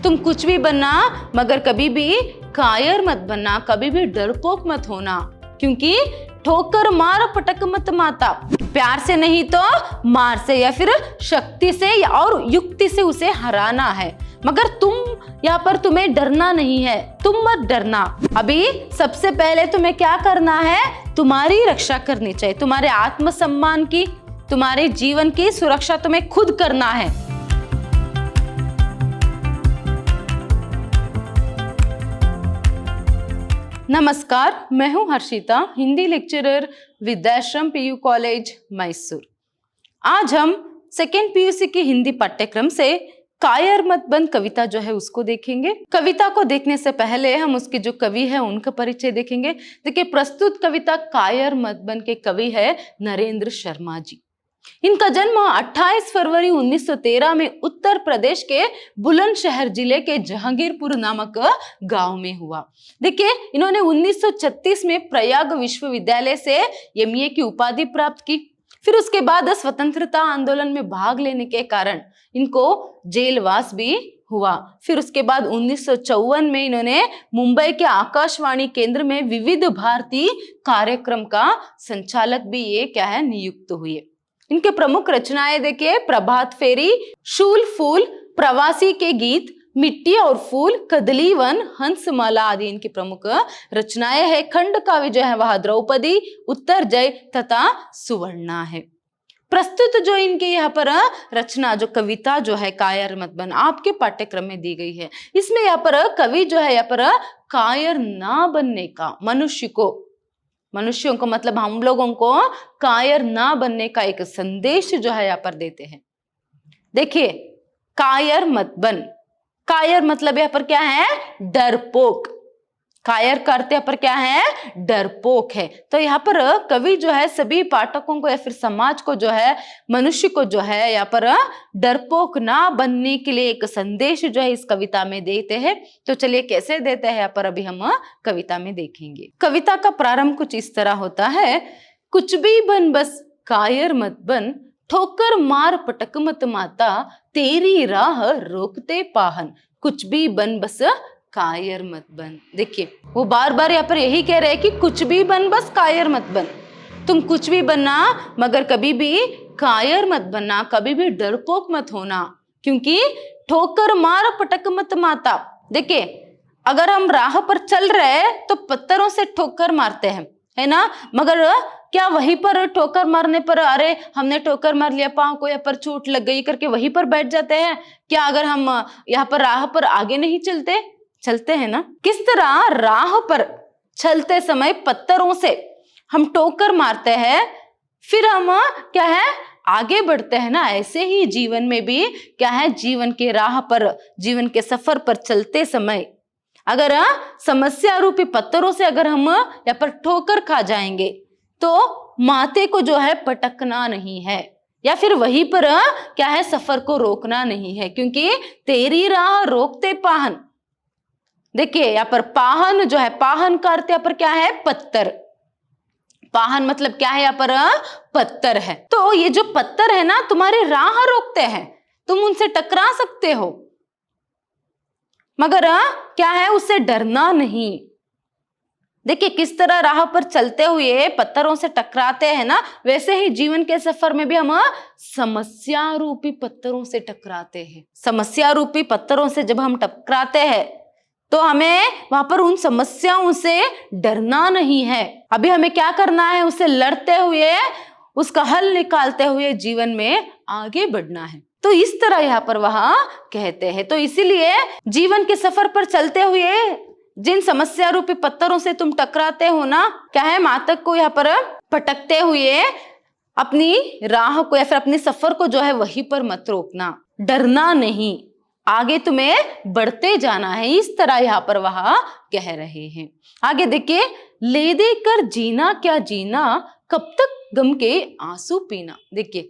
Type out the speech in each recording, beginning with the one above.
तुम कुछ भी बनना मगर कभी भी कायर मत बनना, कभी भी डरपोक मत होना, क्योंकि ठोकर मार पटक मत माता। प्यार से नहीं तो मार से या फिर शक्ति से और युक्ति से उसे हराना है, मगर यहाँ पर तुम्हें डरना नहीं है, तुम मत डरना। अभी सबसे पहले तुम्हें क्या करना है, तुम्हारी रक्षा करनी चाहिए, तुम्हारे आत्मसम्मान की, तुम्हारे जीवन की सुरक्षा तुम्हें खुद करना है। नमस्कार, मैं हूं Harshita, Hindi lecturer Vidyashram PU college Mysore. आज हम सेकेंड पीयूसी की हिंदी पाठ्यक्रम से कायर मत बन कविता जो है उसको देखेंगे। कविता को देखने से पहले हम उसके जो कवि है उनका परिचय देखेंगे। देखिए, प्रस्तुत कविता कायर मत बन के कवि है नरेंद्र शर्मा जी। इनका जन्म 28 फरवरी 1913 में उत्तर प्रदेश के बुलंदशहर जिले के जहांगीरपुर नामक गांव में हुआ। देखिए, इन्होंने 1936 में प्रयाग विश्वविद्यालय से एमए की उपाधि प्राप्त की। फिर उसके बाद स्वतंत्रता आंदोलन में भाग लेने के कारण इनको जेलवास भी हुआ। फिर उसके बाद 1954 में इन्होंने मुंबई के आकाशवाणी केंद्र में विविध भारती कार्यक्रम का संचालक भी नियुक्त हुए। इनके प्रमुख रचनाएं देखिए, प्रभात फेरी, शूल फूल, प्रवासी के गीत, मिट्टी और फूल, कदली वन, हंसमाला आदि इनकी प्रमुख रचनाएं है। खंड काव्य जो है वह द्रौपदी, उत्तर जय तथा सुवर्णा है। प्रस्तुत जो इनके यहाँ पर रचना जो कविता जो है कायर मत बन आपके पाठ्यक्रम में दी गई है, इसमें यहाँ पर कवि जो है यहाँ पर कायर ना बनने का, मनुष्यों को मतलब हम लोगों को कायर ना बनने का एक संदेश जो है यहाँ पर देते हैं। देखिए, कायर मत बन, कायर मतलब यहाँ पर क्या है, डरपोक। कायर करते यहाँ पर क्या है, डरपोक है। तो यहाँ पर कवि जो है सभी पाठकों को या फिर समाज को जो है, मनुष्य को जो है यहाँ पर डरपोक ना बनने के लिए एक संदेश जो है इस कविता में देते हैं। तो चलिए कैसे देते हैं यहाँ पर अभी हम कविता में देखेंगे। कविता का प्रारंभ कुछ इस तरह होता है, कुछ भी बन बस कायर मत बन, ठोकर मार पटक मत माता, तेरी राह रोकते पाहन, कुछ भी बन बस कायर मत बन। देखिए, वो बार बार यहाँ पर यही कह रहे हैं कि कुछ भी बन बस कायर मत बन। तुम कुछ भी बनना मगर कभी भी कायर मत बनना, कभी भी डरपोक मत होना, क्योंकि ठोकर मार पटक मत माता। देखिए, अगर हम राह पर चल रहे हैं तो पत्थरों से ठोकर मारते हैं, है ना, मगर क्या वहीं पर ठोकर मारने पर अरे हमने ठोकर मार लिया, पांव को यहाँ पर चोट लग गई करके वहीं पर बैठ जाते हैं क्या? अगर हम यहाँ पर राह पर आगे नहीं चलते हैं ना, किस तरह राह पर चलते समय पत्थरों से हम ठोकर मारते हैं, फिर हम क्या है आगे बढ़ते हैं ना, ऐसे ही जीवन में भी क्या है, जीवन के राह पर, जीवन के सफर पर चलते समय अगर समस्या रूपी पत्थरों से अगर हम यहाँ पर ठोकर खा जाएंगे तो माथे को जो है पटकना नहीं है, या फिर वहीं पर क्या है सफर को रोकना नहीं है, क्योंकि तेरी राह रोकते पाहन। देखिए, यहाँ पर पाहन जो है, पाहन का अर्थ यहाँ पर क्या है, पत्थर। पाहन मतलब क्या है, यहाँ पर पत्थर है। तो ये जो पत्थर है ना, तुम्हारी राह रोकते हैं, तुम उनसे टकरा सकते हो मगर क्या है, उससे डरना नहीं। देखिए, किस तरह राह पर चलते हुए पत्थरों से टकराते हैं ना, वैसे ही जीवन के सफर में भी हम समस्या रूपी पत्थरों से टकराते हैं। समस्या रूपी पत्थरों से जब हम टकराते हैं तो हमें वहां पर उन समस्याओं से डरना नहीं है। अभी हमें क्या करना है, उससे लड़ते हुए, उसका हल निकालते हुए जीवन में आगे बढ़ना है। तो इस तरह यहाँ पर वह कहते हैं। तो इसीलिए जीवन के सफर पर चलते हुए जिन समस्या रूपी पत्थरों से तुम टकराते हो ना, क्या है, मातक को यहाँ पर पटकते हुए अपनी राह को या फिर अपने सफर को जो है वहीं पर मत रोकना, डरना नहीं, आगे तुम्हें बढ़ते जाना है। इस तरह यहाँ पर वह कह रहे हैं। आगे देखिए, ले दे कर जीना क्या जीना, कब तक गम के आंसू पीना। देखिए,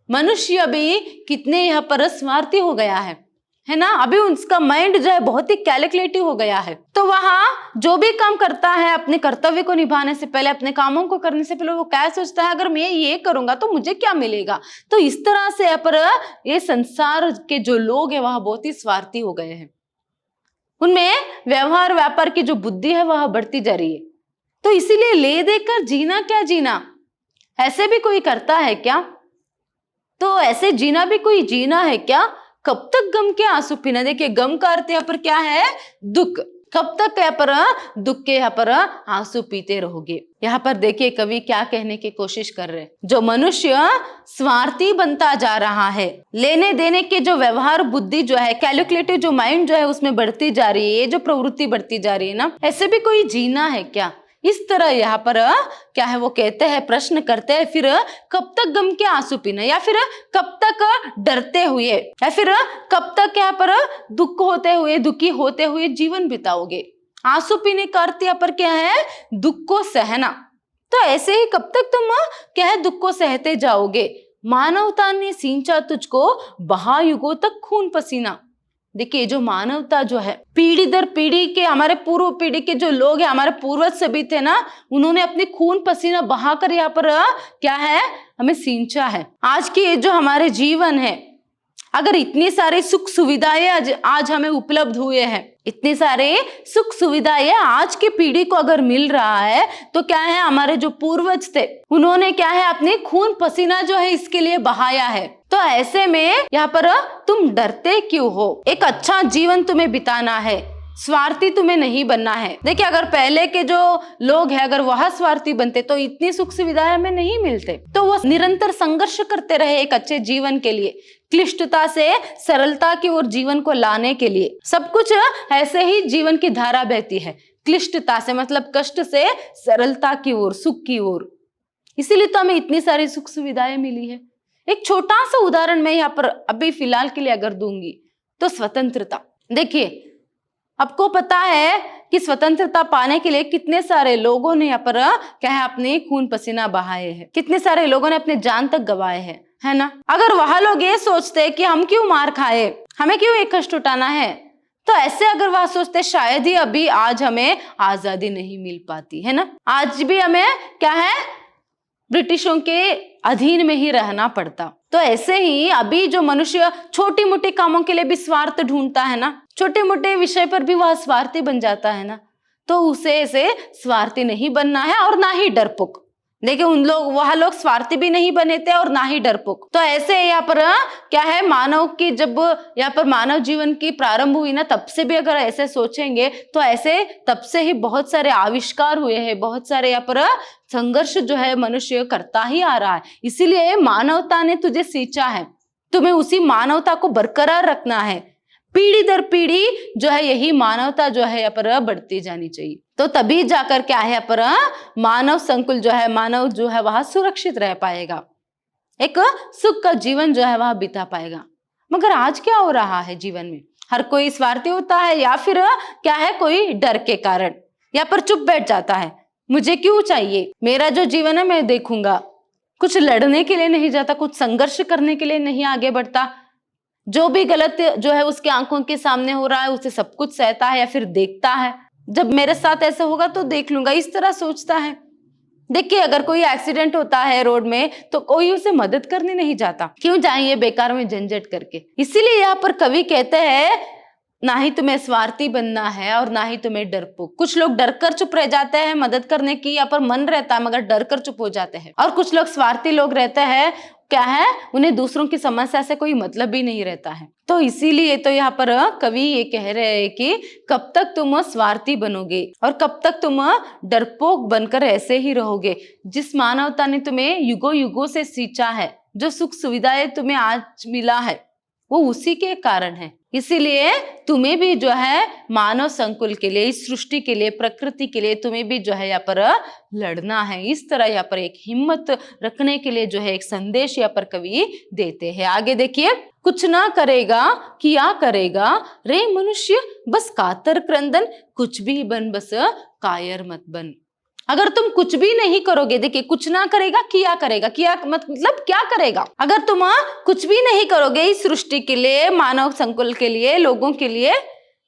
मनुष्य भी कितने यहाँ पर स्वार्थी हो गया है। है ना। अभी उसका माइंड जो है बहुत ही कैलकुलेटिव हो गया है। तो वहां जो भी काम करता है अपने कर्तव्य को निभाने से पहले, अपने कामों को करने से पहले वो क्या सोचता है, अगर मैं ये करूंगा तो मुझे क्या मिलेगा। तो इस तरह से यहाँ पर ये संसार के जो लोग हैं वह बहुत ही स्वार्थी हो गए हैं। उनमें व्यवहार व्यापार की जो बुद्धि है वह बढ़ती जा रही है। तो इसीलिए ले देकर जीना क्या जीना, ऐसे भी कोई करता है क्या? तो ऐसे जीना भी कोई जीना है क्या? कब तक गम के आंसू पीना। देखिए गम का अर्थ यहाँ पर क्या है, दुख। कब तक यहाँ पर दुख के यहाँ पर आंसू पीते रहोगे। यहाँ पर देखिए कवि क्या कहने की कोशिश कर रहे हैं, जो मनुष्य स्वार्थी बनता जा रहा है, लेने देने के जो व्यवहार बुद्धि जो है, कैलकुलेटिव जो माइंड जो है उसमें बढ़ती जा रही है, जो प्रवृत्ति बढ़ती जा रही है ना, ऐसे भी कोई जीना है क्या। इस तरह यहाँ पर क्या है वो कहते हैं, प्रश्न करते हैं, फिर कब तक गम के आंसू पीना, या फिर कब तक डरते हुए, या फिर कब तक यहाँ पर दुख होते हुए, दुखी होते हुए जीवन बिताओगे। आंसू पीने का अर्थ यहाँ पर क्या है, दुख को सहना। तो ऐसे ही कब तक तुम क्या है दुख को सहते जाओगे। मानवता ने सींचा तुझको महायुगों तक खून पसीना। देखिए जो मानवता जो है पीढ़ी दर पीढ़ी के, हमारे पूर्व पीढ़ी के जो लोग हैं, हमारे पूर्वज सभी थे ना, उन्होंने अपनी खून पसीना बहाकर यहाँ पर क्या है हमें सींचा है। आज की जो हमारे जीवन है, अगर इतनी सारी सुख सुविधाएं आज हमें उपलब्ध हुए हैं, इतनी सारे सुख सुविधाएं आज की पीढ़ी को अगर मिल रहा है, तो क्या है हमारे जो पूर्वज थे उन्होंने क्या है अपने खून पसीना जो है इसके लिए बहाया है। तो ऐसे में यहाँ पर तुम डरते क्यों हो। एक अच्छा जीवन तुम्हें बिताना है, स्वार्थी तुम्हें नहीं बनना है। देखिए अगर पहले के जो लोग हैं अगर वह स्वार्थी बनते तो इतनी सुख सुविधाएं हमें नहीं मिलते। तो वो निरंतर संघर्ष करते रहे एक अच्छे जीवन के लिए, क्लिष्टता से सरलता की ओर जीवन को लाने के लिए। सब कुछ ऐसे ही जीवन की धारा बहती है, क्लिष्टता से मतलब कष्ट से सरलता की ओर, सुख की ओर। इसीलिए तो हमें इतनी सारी सुख सुविधाएं मिली है। एक छोटा सा उदाहरण मैं यहाँ पर अभी फिलहाल के लिए अगर दूंगी तो स्वतंत्रता। देखिए आपको पता है कि स्वतंत्रता पाने के लिए कितने सारे लोगों ने यहाँ पर क्या है अपने खून पसीना बहाए हैं, कितने सारे लोगों ने अपने जान तक गंवाए हैं, है ना। अगर वह लोग ये सोचते कि हम क्यों मार खाए, हमें क्यों एक कष्ट उठाना है, तो ऐसे अगर वह सोचते शायद ही अभी आज हमें आजादी नहीं मिल पाती, है ना। आज भी हमें क्या है ब्रिटिशों के अधीन में ही रहना पड़ता। तो ऐसे ही अभी जो मनुष्य छोटी मोटी कामों के लिए भी स्वार्थ ढूंढता है ना, छोटे मोटे विषय पर भी वह स्वार्थी बन जाता है ना, तो उसे ऐसे स्वार्थी नहीं बनना है और ना ही डरपोक। देखिए वह लोग स्वार्थी भी नहीं बने थे और ना ही डरपोक। तो ऐसे यहाँ पर क्या है मानव की, जब यहाँ पर मानव जीवन की प्रारंभ हुई ना, तब से भी अगर ऐसे सोचेंगे तो ऐसे तब से ही बहुत सारे आविष्कार हुए हैं, बहुत सारे यहाँ पर संघर्ष जो है मनुष्य करता ही आ रहा है। इसीलिए मानवता ने तुझे सींचा है, तुम्हें उसी मानवता को बरकरार रखना है। पीढ़ी दर पीढ़ी जो है यही मानवता जो है यहाँ पर बढ़ती जानी चाहिए। तो तभी जाकर क्या है यहाँ पर मानव संकुल जो है, मानव जो है वह सुरक्षित रह पाएगा, एक सुख का जीवन जो है वह बिता पाएगा। मगर आज क्या हो रहा है जीवन में, हर कोई स्वार्थी होता है या फिर क्या है कोई डर के कारण यहाँ पर चुप बैठ जाता है, मुझे क्यों चाहिए, मेरा जो जीवन है मैं देखूंगा। कुछ लड़ने के लिए नहीं जाता, कुछ संघर्ष करने के लिए नहीं आगे बढ़ता। जो भी गलत जो है उसके आंखों के सामने हो रहा है उसे सब कुछ सहता है या फिर देखता है, जब मेरे साथ ऐसा होगा तो देख लूंगा, इस तरह सोचता है। देखिए अगर कोई एक्सीडेंट होता है रोड में तो कोई उसे मदद करने नहीं जाता, क्यों जाइए बेकार में झंझट करके। इसीलिए यहाँ पर कवि कहते हैं ना ही तुम्हें स्वार्थी बनना है और ना ही तुम्हें डरपोक। कुछ लोग डरकर चुप रह जाते हैं, मदद करने की यहाँ पर मन रहता है मगर डरकर चुप हो जाते हैं। और कुछ लोग स्वार्थी लोग रहते हैं, क्या है उन्हें दूसरों की समस्या से कोई मतलब ही नहीं रहता है। तो इसीलिए तो यहाँ पर कवि ये कह रहे हैं कि कब तक तुम स्वार्थी बनोगे और कब तक तुम डरपोक बनकर ऐसे ही रहोगे। जिस मानवता ने तुम्हें युगों युगों से सींचा है, जो सुख सुविधाएं तुम्हें आज मिला है वो उसी के कारण है। इसीलिए तुम्हें भी जो है मानव संकुल के लिए, इस सृष्टि के लिए, प्रकृति के लिए तुम्हें भी जो है यहाँ पर लड़ना है। इस तरह यहाँ पर एक हिम्मत रखने के लिए जो है एक संदेश यहाँ पर कवि देते हैं। आगे देखिए, कुछ ना करेगा किया करेगा रे मनुष्य बस कातर क्रंदन, कुछ भी बन बस कायर मत बन। अगर तुम कुछ भी नहीं करोगे, देखिए कुछ ना करेगा किया करेगा, किया मतलब क्या करेगा। अगर तुम कुछ भी नहीं करोगे इस सृष्टि के लिए, मानव संकुल के लिए, लोगों के लिए,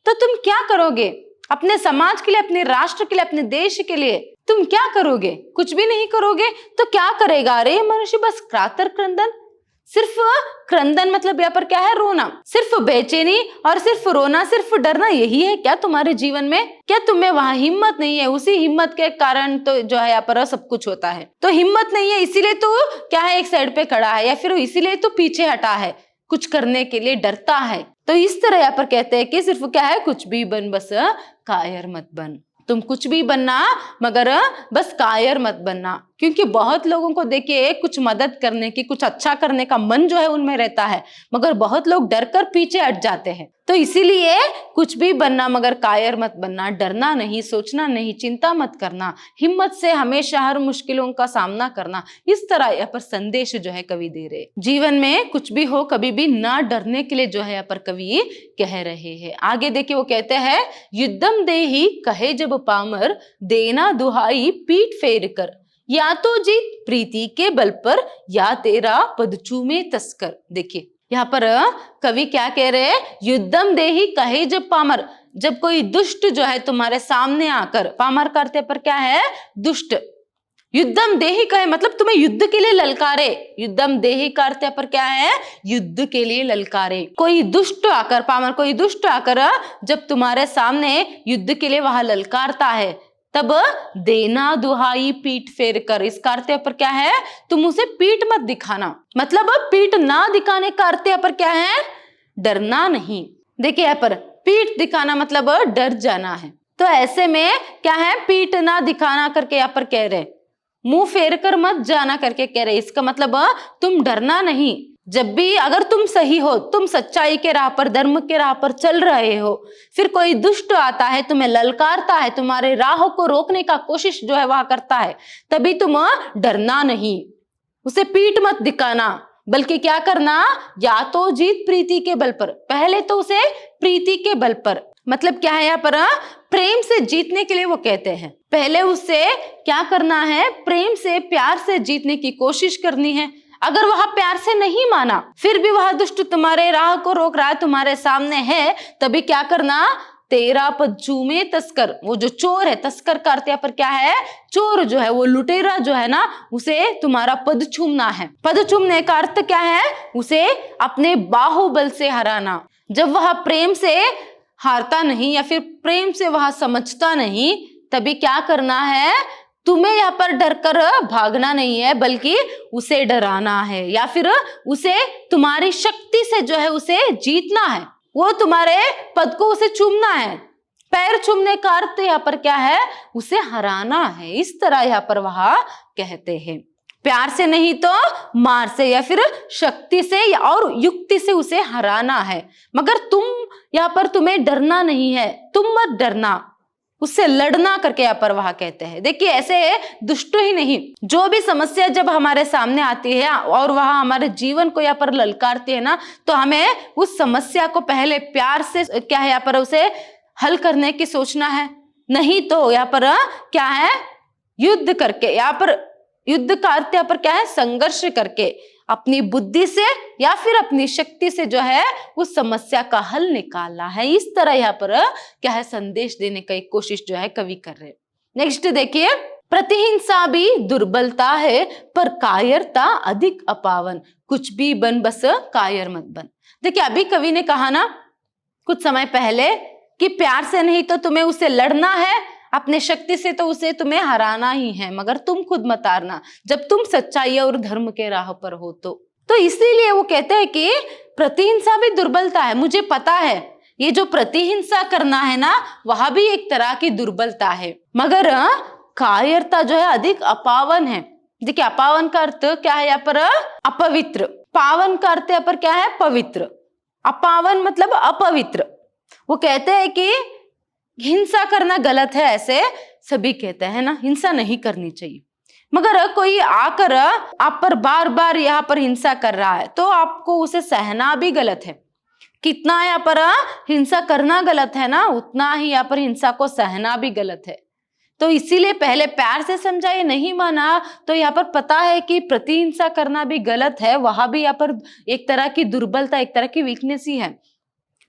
तो तुम क्या करोगे? अपने समाज के लिए, अपने राष्ट्र के लिए, अपने देश के लिए तुम क्या करोगे? कुछ भी नहीं करोगे तो क्या करेगा? अरे मनुष्य बस क्रातर क्रंदन, सिर्फ क्रंदन मतलब यहाँ पर क्या है? रोना, सिर्फ बेचैनी और सिर्फ रोना, सिर्फ डरना, यही है क्या तुम्हारे जीवन में? क्या तुम्हें वहां हिम्मत नहीं है? उसी हिम्मत के कारण तो जो है यहाँ पर सब कुछ होता है। तो हिम्मत नहीं है इसीलिए तो क्या है, एक साइड पे खड़ा है, या फिर इसीलिए तो पीछे हटा है, कुछ करने के लिए डरता है। तो इस तरह यहाँ पर कहते हैं कि सिर्फ क्या है, कुछ भी बन, बस कायर मत बन। तुम कुछ भी बनना मगर बस कायर मत बनना, क्योंकि बहुत लोगों को देखिए कुछ मदद करने की, कुछ अच्छा करने का मन जो है उनमें रहता है, मगर बहुत लोग डर कर पीछे हट जाते हैं। तो इसीलिए कुछ भी बनना मगर कायर मत बनना, डरना नहीं, सोचना नहीं, चिंता मत करना, हिम्मत से हमेशा हर मुश्किलों का सामना करना। इस तरह यहाँ पर संदेश जो है कवि दे रहे। जीवन में कुछ भी हो कभी भी ना डरने के लिए जो है यहाँ पर कवि कह रहे हैं। आगे देखिए वो कहते हैं, युद्धम देहि कहे जब पामर, देना दुहाई पीठ फेर कर, या तो जीत प्रीति के बल पर, या तेरा पद चूमे तस्कर। देखिए यहाँ पर कवि क्या कह रहे हैं, युद्धम देहि कहे जब पामर, जब कोई दुष्ट जो है तुम्हारे सामने आकर, पामर करते पर क्या है, दुष्ट, युद्धम देहि कहे मतलब तुम्हें युद्ध के लिए ललकारे, युद्धम देहि करते पर क्या है, युद्ध के लिए ललकारे। कोई दुष्ट आकर, पामर कोई दुष्ट आकर जब तुम्हारे सामने युद्ध के लिए वहां ललकारता है, तब देना दुहाई पीठ फेर कर। इसका अर्थ पर क्या है, तुम उसे पीठ मत दिखाना, मतलब पीठ ना दिखाने का अर्थ पर क्या है, डरना नहीं। देखिए यहाँ पर पीठ दिखाना मतलब डर जाना है, तो ऐसे में क्या है, पीठ ना दिखाना करके यहाँ पर कह रहे, मुंह फेर कर मत जाना करके कह रहे। इसका मतलब तुम डरना नहीं। जब भी अगर तुम सही हो, तुम सच्चाई के राह पर, धर्म के राह पर चल रहे हो, फिर कोई दुष्ट आता है, तुम्हें ललकारता है, तुम्हारे राह को रोकने का कोशिश जो है वह करता है, तभी तुम डरना नहीं, उसे पीठ मत दिखाना, बल्कि क्या करना, या तो जीत प्रीति के बल पर, पहले तो उसे प्रीति के बल पर, मतलब क्या है यहाँ पर, प्रेम से जीतने के लिए वो कहते हैं, पहले उससे क्या करना है, प्रेम से, प्यार से जीतने की कोशिश करनी है। अगर वह प्यार से नहीं माना, फिर भी वह दुष्ट तुम्हारे राह को रोक रहा है, तुम्हारे सामने है, तभी क्या करना, तेरा पद चूमे तस्कर, वो जो चोर है, तस्कर का अर्थ पर क्या है, चोर जो है, वो लुटेरा जो है ना, उसे तुम्हारा पद चूमना है। पद चूमने का अर्थ क्या है, उसे अपने बाहुबल से हराना। जब वह प्रेम से हारता नहीं या फिर प्रेम से वह समझता नहीं, तभी क्या करना है, तुम्हें यहाँ पर डर कर भागना नहीं है, बल्कि उसे डराना है, या फिर उसे तुम्हारी शक्ति से जो है उसे जीतना है, वो तुम्हारे पद को उसे चूमना है। पैर चूमने का अर्थ यहाँ पर क्या है, उसे हराना है। इस तरह यहाँ पर वह कहते हैं, प्यार से नहीं तो मार से या फिर शक्ति से और युक्ति से उसे हराना है, मगर तुम यहाँ पर, तुम्हें डरना नहीं है, तुम मत डरना, उससे लड़ना करके यहाँ पर वह कहते हैं। देखिए ऐसे दुष्ट ही नहीं, जो भी समस्या जब हमारे सामने आती है और वह हमारे जीवन को यहाँ पर ललकारती है ना, तो हमें उस समस्या को पहले प्यार से क्या है यहाँ पर उसे हल करने की सोचना है, नहीं तो यहाँ पर क्या है, युद्ध करके, यहाँ पर युद्ध का अर्थ यहाँ पर क्या है, संघर्ष करके अपनी बुद्धि से या फिर अपनी शक्ति से जो है उस समस्या का हल निकालना है। इस तरह यहाँ पर क्या है, संदेश देने का एक कोशिश जो है कवि कर रहे। नेक्स्ट देखिए, प्रतिहिंसा भी दुर्बलता है, पर कायरता अधिक अपावन, कुछ भी बन बस कायर मत बन। देखिए अभी कवि ने कहा ना कुछ समय पहले कि प्यार से नहीं तो तुम्हें उसे लड़ना है, अपने शक्ति से तो उसे तुम्हें हराना ही है, मगर तुम खुद मत हारना जब तुम सच्चाई और धर्म के राह पर हो। तो इसीलिए वो कहते हैं कि प्रतिहिंसा भी दुर्बलता है। मुझे पता है ये जो प्रतिहिंसा करना है ना, वह भी एक तरह की दुर्बलता है, मगर कायरता जो है अधिक अपावन है। देखिए अपावन का अर्थ क्या है यहाँ पर, अपवित्र, पावन का अर्थ यहाँ पर क्या है, पवित्र, अपावन मतलब अपवित्र। वो कहते हैं कि हिंसा करना गलत है, ऐसे सभी कहते हैं ना, हिंसा नहीं करनी चाहिए, मगर कोई आकर आप पर बार बार यहाँ पर हिंसा कर रहा है तो आपको उसे सहना भी गलत है। कितना यहाँ पर हिंसा करना गलत है ना, उतना ही यहाँ पर हिंसा को सहना भी गलत है। तो इसीलिए पहले प्यार से समझाए, नहीं माना तो यहाँ पर पता है कि प्रतिहिंसा करना भी गलत है, वहां भी यहाँ पर एक तरह की दुर्बलता, एक तरह की वीकनेस ही है।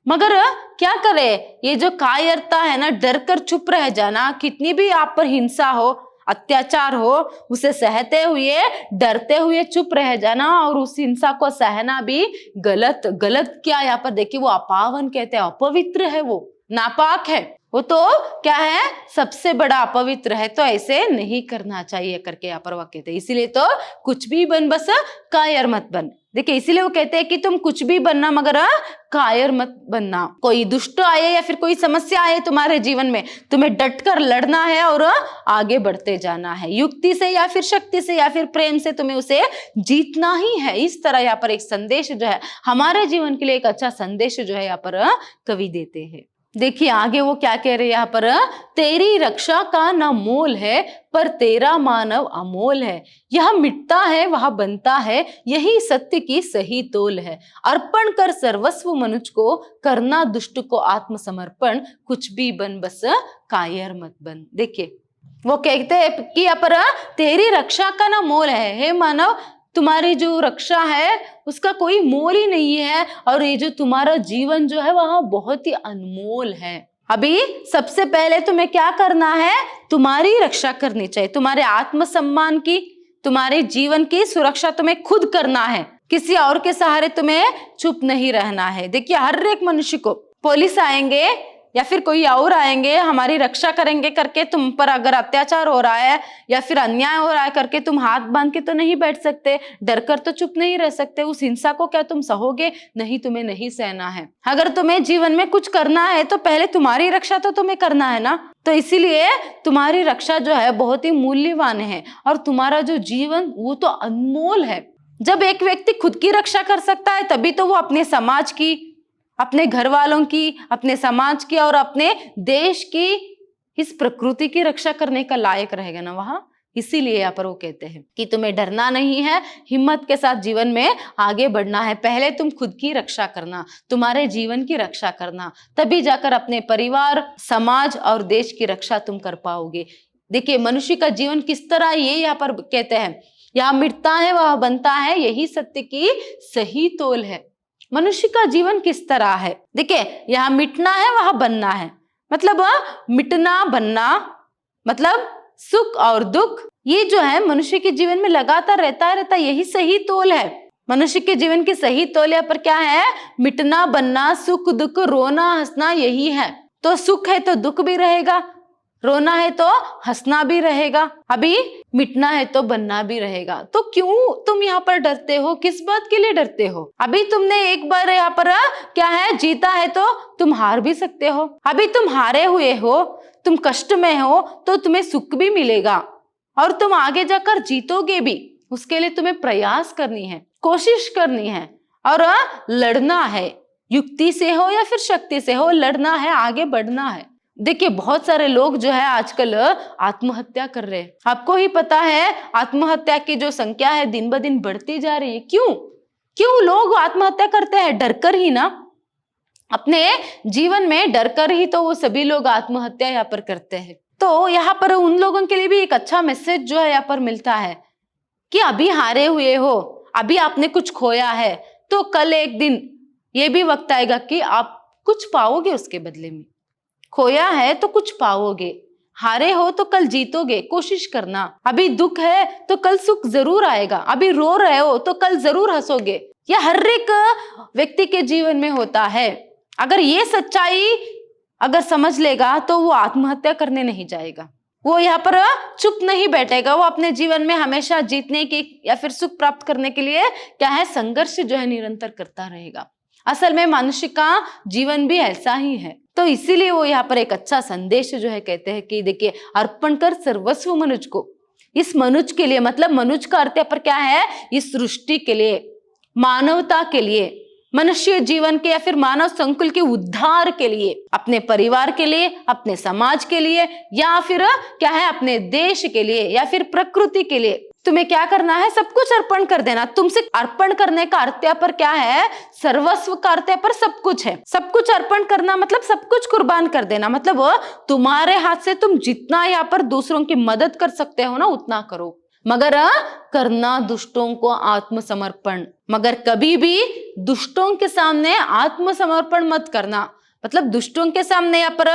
मगर क्या करे, ये जो कायरता है ना, डर कर चुप रह जाना, कितनी भी आप पर हिंसा हो, अत्याचार हो, उसे सहते हुए, डरते हुए चुप रह जाना और उस हिंसा को सहना भी गलत। गलत क्या, यहाँ पर देखिए वो अपावन कहते हैं, अपवित्र है, वो नापाक है, वो तो क्या है, सबसे बड़ा अपवित्र है, तो ऐसे नहीं करना चाहिए करके यहाँ पर वो कहते हैं। इसीलिए तो कुछ भी बन, बस कायर मत बन। देखिए इसीलिए वो कहते हैं कि तुम कुछ भी बनना मगर कायर मत बनना। कोई दुष्ट आए या फिर कोई समस्या आए तुम्हारे जीवन में, तुम्हें डट कर लड़ना है और आगे बढ़ते जाना है, युक्ति से या फिर शक्ति से या फिर प्रेम से तुम्हें उसे जीतना ही है। इस तरह यहाँ पर एक संदेश जो है हमारे जीवन के लिए, एक अच्छा संदेश जो है यहाँ पर कवि देते हैं। देखिए आगे वो क्या कह रहे हैं यहाँ पर, तेरी रक्षा का न मोल है पर तेरा मानव अमोल है, यह मिटता है वह बनता है, यही सत्य की सही तोल है, अर्पण कर सर्वस्व मनुष्य को, करना दुष्ट को आत्मसमर्पण, कुछ भी बन बस कायर मत बन। देखिए वो कहते हैं कि यहाँ पर तेरी रक्षा का ना मोल है, हे मानव तुम्हारी जो रक्षा है उसका कोई मोल ही नहीं है, और ये जो तुम्हारा जीवन जो है वह बहुत ही अनमोल है। अभी सबसे पहले तुम्हें क्या करना है, तुम्हारी रक्षा करनी चाहिए, तुम्हारे आत्मसम्मान की, तुम्हारे जीवन की सुरक्षा तुम्हें खुद करना है, किसी और के सहारे तुम्हें चुप नहीं रहना है। देखिए हर एक मनुष्य को पुलिस आएंगे या फिर कोई और आएंगे हमारी रक्षा करेंगे करके, तुम पर अगर अत्याचार हो रहा है या फिर अन्याय हो रहा है करके तुम हाथ बांध के तो नहीं बैठ सकते, डर कर तो चुप नहीं रह सकते। उस हिंसा को क्या तुम सहोगे? नहीं, तुम्हें नहीं सहना है। अगर तुम्हें जीवन में कुछ करना है तो पहले तुम्हारी रक्षा तो तुम्हें करना है ना। तो इसीलिए तुम्हारी रक्षा जो है बहुत ही मूल्यवान है, और तुम्हारा जो जीवन वो तो अनमोल है। जब एक व्यक्ति खुद की रक्षा कर सकता है तभी तो वो अपने समाज की, अपने घर वालों की, अपने समाज की और अपने देश की, इस प्रकृति की रक्षा करने का लायक रहेगा ना वहां। इसीलिए यहाँ पर वो कहते हैं कि तुम्हें डरना नहीं है, हिम्मत के साथ जीवन में आगे बढ़ना है। पहले तुम खुद की रक्षा करना, तुम्हारे जीवन की रक्षा करना, तभी जाकर अपने परिवार, समाज और देश की रक्षा तुम कर पाओगे। देखिए मनुष्य का जीवन किस तरह, ये यहाँ पर कहते हैं, यहाँ मिटता है वह बनता है, यही सत्य की सही तोल है। मनुष्य का जीवन किस तरह है, देखिए यहाँ मिटना है वह बनना है, मतलब मिटना बनना मतलब सुख और दुख, ये जो है मनुष्य के जीवन में लगातार रहता यही सही तोल है। मनुष्य के जीवन की सही तोल यहाँ पर क्या है, मिटना बनना, सुख दुख, रोना हंसना, यही है। तो सुख है तो दुख भी रहेगा, रोना है तो हंसना भी रहेगा, अभी मिटना है तो बनना भी रहेगा। तो क्यों तुम यहाँ पर डरते हो, किस बात के लिए डरते हो? अभी तुमने एक बार यहाँ पर क्या है जीता है तो तुम हार भी सकते हो। अभी तुम हारे हुए हो, तुम कष्ट में हो तो तुम्हें सुख भी मिलेगा और तुम आगे जाकर जीतोगे भी। उसके लिए तुम्हें प्रयास करनी है, कोशिश करनी है और लड़ना है, युक्ति से हो या फिर शक्ति से हो, लड़ना है, आगे बढ़ना है। देखिए बहुत सारे लोग जो है आजकल आत्महत्या कर रहे हैं। आपको ही पता है आत्महत्या की जो संख्या है दिन ब दिन बढ़ती जा रही है। क्यों लोग आत्महत्या करते हैं? डरकर ही ना, अपने जीवन में डरकर ही तो वो सभी लोग आत्महत्या यहाँ पर करते हैं। तो यहाँ पर उन लोगों के लिए भी एक अच्छा मैसेज जो है यहाँ पर मिलता है कि अभी हारे हुए हो, अभी आपने कुछ खोया है, तो कल एक दिन ये भी वक्त आएगा कि आप कुछ पाओगे उसके बदले में। खोया है तो कुछ पाओगे, हारे हो तो कल जीतोगे, कोशिश करना। अभी दुख है तो कल सुख जरूर आएगा, अभी रो रहे हो तो कल जरूर हंसोगे। यह हर एक व्यक्ति के जीवन में होता है। अगर ये सच्चाई अगर समझ लेगा तो वो आत्महत्या करने नहीं जाएगा, वो यहाँ पर चुप नहीं बैठेगा, वो अपने जीवन में हमेशा जीतने की या फिर सुख प्राप्त करने के लिए क्या है, संघर्ष जो है निरंतर करता रहेगा। असल में मनुष्य का जीवन भी ऐसा ही है। तो इसीलिए वो यहाँ पर एक अच्छा संदेश जो है कहते हैं कि देखिए अर्पण कर सर्वस्व मनुष्य को, इस मनुष्य के लिए, मतलब मनुष्य का अर्थ यहाँ पर क्या है, इस सृष्टि के लिए, मानवता के लिए, मनुष्य जीवन के या फिर मानव संकुल के उद्धार के लिए, अपने परिवार के लिए, अपने समाज के लिए, या फिर क्या है अपने देश के लिए या फिर प्रकृति के लिए, तुम्हें क्या करना है, सब कुछ अर्पण कर देना। तुमसे अर्पण करने का अर्थ यहाँ पर क्या है, सर्वस्व का अर्थ यहाँ पर सब कुछ है। सब कुछ अर्पण करना मतलब सब कुछ कुर्बान कर देना, मतलब तुम्हारे हाथ से तुम जितना यहाँ पर दूसरों की मदद कर सकते हो ना उतना करो, मगर करना दुष्टों को आत्मसमर्पण। मगर कभी भी दुष्टों के सामने आत्मसमर्पण मत करना, मतलब दुष्टों के सामने यहाँ पर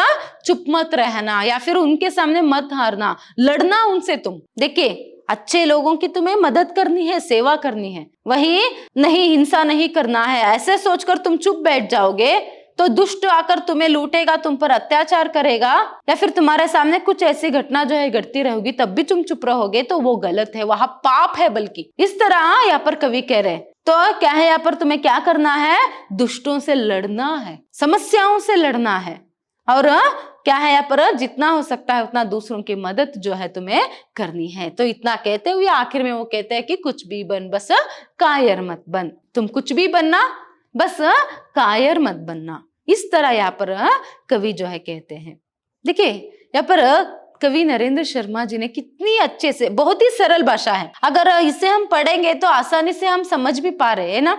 चुप मत रहना या फिर उनके सामने मत हारना, लड़ना उनसे। तुम देखिए, अच्छे लोगों की तुम्हें मदद करनी है, सेवा करनी है, वही नहीं हिंसा नहीं करना है। ऐसे सोचकर तुम चुप बैठ जाओगे तो दुष्ट आकर तुम्हें लूटेगा, तुम पर अत्याचार करेगा, या फिर तुम्हारे सामने कुछ ऐसी घटना जो है घटती रहेगी, तब भी तुम चुप रहोगे, तो वो गलत है, वहां पाप है। बल्कि इस तरह यहाँ पर कवि कह रहे हैं। तो क्या है, यहाँ पर तुम्हें क्या करना है, दुष्टों से लड़ना है, समस्याओं से लड़ना है, और क्या है यहाँ पर जितना हो सकता है उतना दूसरों की मदद जो है तुम्हें करनी है। तो इतना कहते हुए आखिर में वो कहते हैं कि कुछ भी बन बस कायर मत बन। तुम कुछ भी बनना, बस कायर मत बनना। इस तरह यहाँ पर कवि जो है कहते हैं। देखिए, यहाँ पर कवि नरेंद्र शर्मा जी ने कितनी अच्छे से, बहुत ही सरल भाषा है, अगर इसे हम पढ़ेंगे तो आसानी से हम समझ भी पा रहे हैं ना।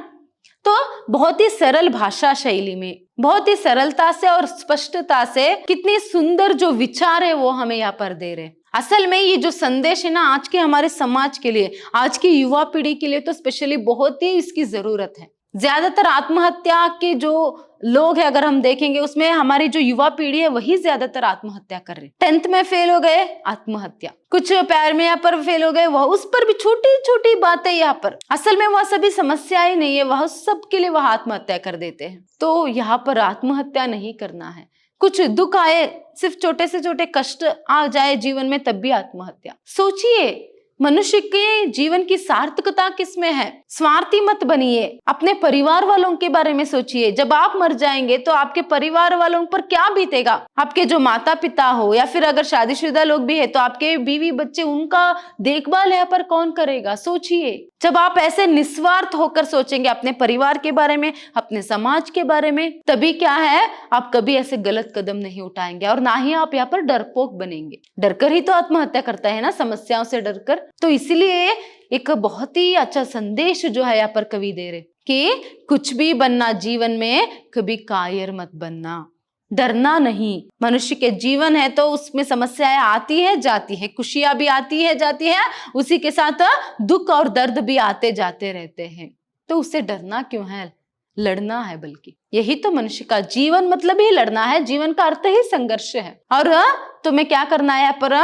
तो बहुत ही सरल भाषा शैली में, बहुत ही सरलता से और स्पष्टता से कितनी सुंदर जो विचार है वो हमें यहाँ पर दे रहे। असल में ये जो संदेश है ना, आज के हमारे समाज के लिए, आज की युवा पीढ़ी के लिए तो स्पेशली बहुत ही इसकी जरूरत है। ज्यादातर आत्महत्या के जो लोग हैं अगर हम देखेंगे, उसमें हमारी जो युवा पीढ़ी है वही ज्यादातर आत्महत्या कर रही है। 10th में फेल हो गए, आत्महत्या, कुछ प्यार में यहाँ पर फेल हो गए, वह उस पर भी छोटी छोटी बातें यहाँ पर, असल में वह सभी समस्या ही नहीं है, वह सबके लिए वह आत्महत्या कर देते हैं। तो यहाँ पर आत्महत्या नहीं करना है। कुछ दुख आए, सिर्फ छोटे से छोटे कष्ट आ जाए जीवन में, तब भी आत्महत्या। सोचिए, मनुष्य के जीवन की सार्थकता किसमें है। स्वार्थी मत बनिए, अपने परिवार वालों के बारे में सोचिए। जब आप मर जाएंगे तो आपके परिवार वालों पर क्या बीतेगा। आपके जो माता पिता हो या फिर अगर शादीशुदा लोग भी है तो आपके बीवी बच्चे, उनका देखभाल यहाँ पर कौन करेगा। सोचिए, जब आप ऐसे निस्वार्थ होकर सोचेंगे अपने परिवार के बारे में, अपने समाज के बारे में, तभी क्या है, आप कभी ऐसे गलत कदम नहीं उठाएंगे और ना ही आप यहाँ पर डरपोक बनेंगे। डरकर ही तो आत्महत्या करता है ना, समस्याओं से डरकर। तो इसलिए एक बहुत ही अच्छा संदेश जो है यहाँ पर कवि दे रहे कि कुछ भी बनना जीवन में, कभी कायर मत बनना, डरना नहीं। मनुष्य के जीवन है तो उसमें समस्याएं आती है जाती है, खुशियां भी आती है जाती है, उसी के साथ दुख और दर्द भी आते जाते रहते हैं। तो उससे डरना क्यों है, लड़ना है। बल्कि यही तो मनुष्य का जीवन मतलब ही लड़ना है, जीवन का अर्थ ही संघर्ष है। और तुम्हें क्या करना है यहाँ पर,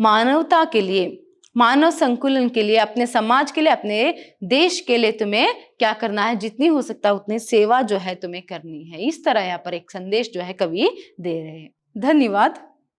मानवता के लिए, मानव संकुलन के लिए, अपने समाज के लिए, अपने देश के लिए तुम्हें क्या करना है, जितनी हो सकता है उतनी सेवा जो है तुम्हें करनी है। इस तरह यहाँ पर एक संदेश जो है कवि दे रहे हैं। धन्यवाद।